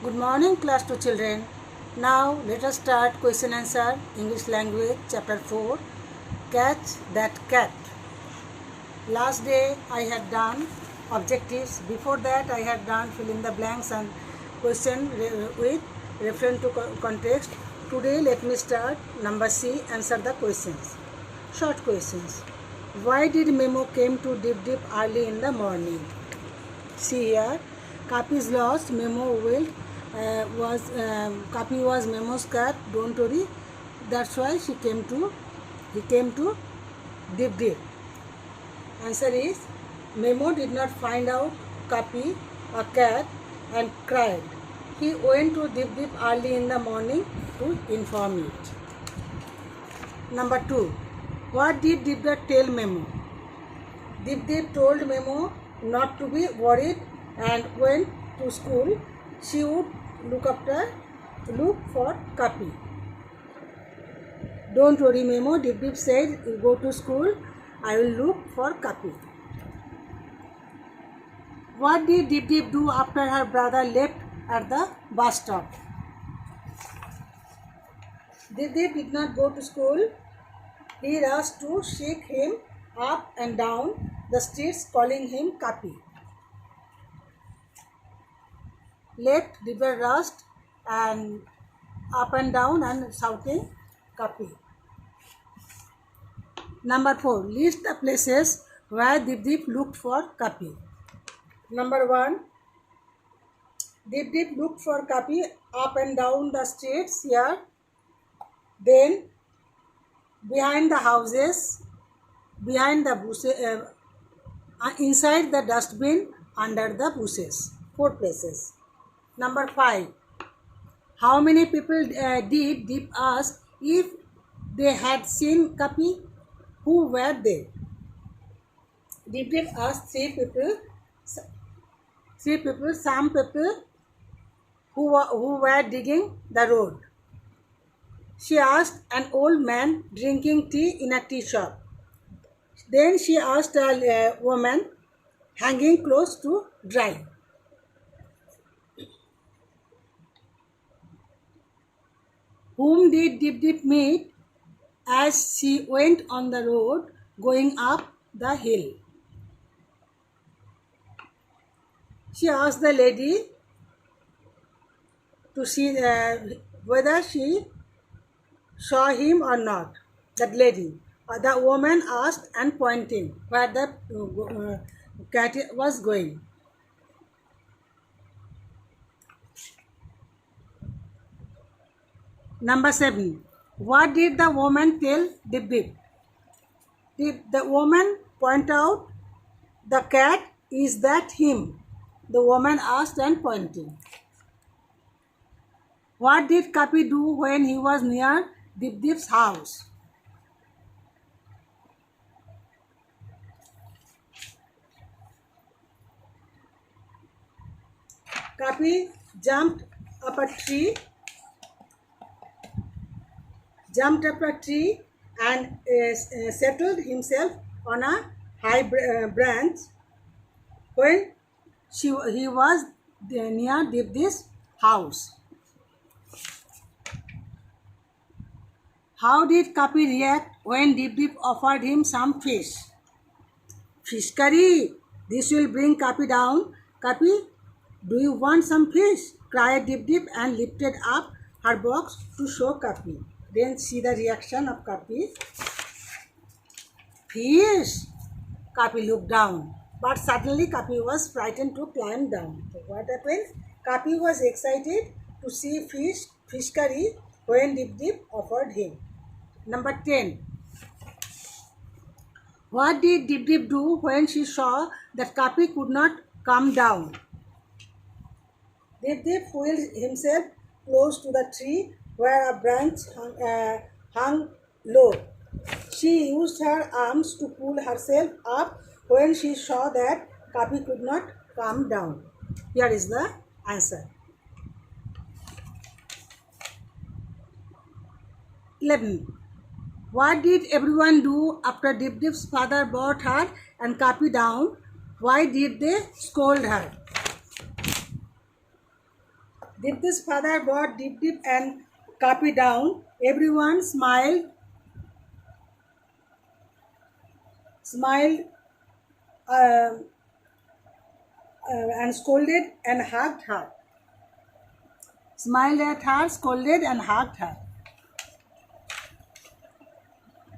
Good morning, class 2 children. Now let us start question answer English language chapter 4 Catch that cat. Last day I had done objectives. Before that I had done fill in the blanks and question with reference to context. Today let me start number C, answer the questions. Short questions. Why did Memo came to Dip early in the morning? See here, Kapi is lost. Memo will Kapi was Memo's cat. Don't worry. That's why he came to Dip. Answer is Memo did not find out Kapi a cat and cried. He went to Dip early in the morning to inform it. Number 2. What did Dip tell Memo? Dip told Memo not to be worried and went to school. She would look for Kapi. Don't worry, Memo. Dip said, you go to school. I will look for Kapi. What did Dip do after her brother left at the bus stop? Dip did not go to school. He rushed to shake him up and down the streets, calling him Kapi. Left, Dip rushed and up and down and shouting Kapi. Number 4. List the places where Dip looked for Kapi. Number 1. Dip looked for Kapi up and down the streets here. Then behind the houses, behind the bushes, inside the dustbin, under the bushes. 4 places. Number 5. How many people did Dip ask if they had seen Kapi? Who were they? Dip asked 3 people. Some people who were digging the road. She asked an old man drinking tea in a tea shop. Then she asked a woman hanging clothes to dry. Whom did Dip meet as she went on the road going up the hill? She asked the lady to see whether she saw him or not. That lady. The woman asked and pointing where the cat was going. Number 7. What did the woman tell Dip? Did the woman point out the cat? Is that him? The woman asked and pointing. What did Kapi do when he was near Dip's house? Kapi jumped up a tree and settled himself on a high branch when he was near Dip's house. How did Kapi react when Dip offered him some fish? Fish curry. This will bring Kapi down. Kapi, do you want some fish? Cried Dip and lifted up her box to show Kapi. Then see the reaction of Kapi. Fish! Kapi looked down. But suddenly Kapi was frightened to climb down. So what happened? Kapi was excited to see fish curry when Dip offered him. Number 10. What did Dip do when she saw that Kapi could not come down? Dip wheeled himself close to the tree where a branch hung low. She used her arms to pull herself up when she saw that Kapi could not come down. Here is the answer. 11. What did everyone do after Dip's father brought her and Kapi down? Why did they scold her? Dipti's father brought Dip and Kapi down. Everyone smiled uh, and scolded and hugged her. Smiled at her, scolded and hugged her.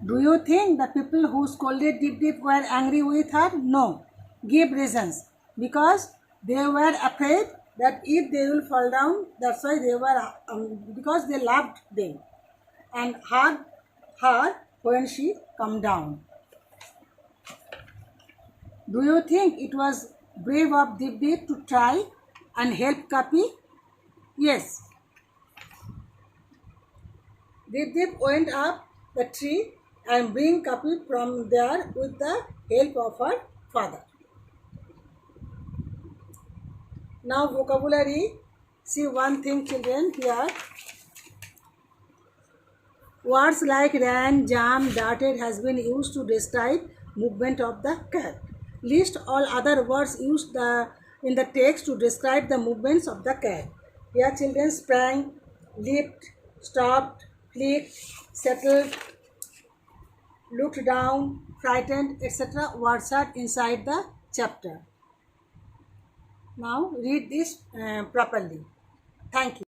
Do you think the people who scolded Dip were angry with her? No. Give reasons. Because they were afraid that if they will fall down, that's why they were, because they loved them and hugged her when she come down. Do you think it was brave of Dip to try and help Kapi? Yes. Dip went up the tree and bring Kapi from there with the help of her father. Now vocabulary. See one thing, children, here. Words like ran, jumped, darted has been used to describe movement of the cat. List all other words used in the text to describe the movements of the cat. Here children sprang, leaped, stopped, flicked, settled, looked down, frightened, etc. words are inside the chapter. Now read this properly. Thank you.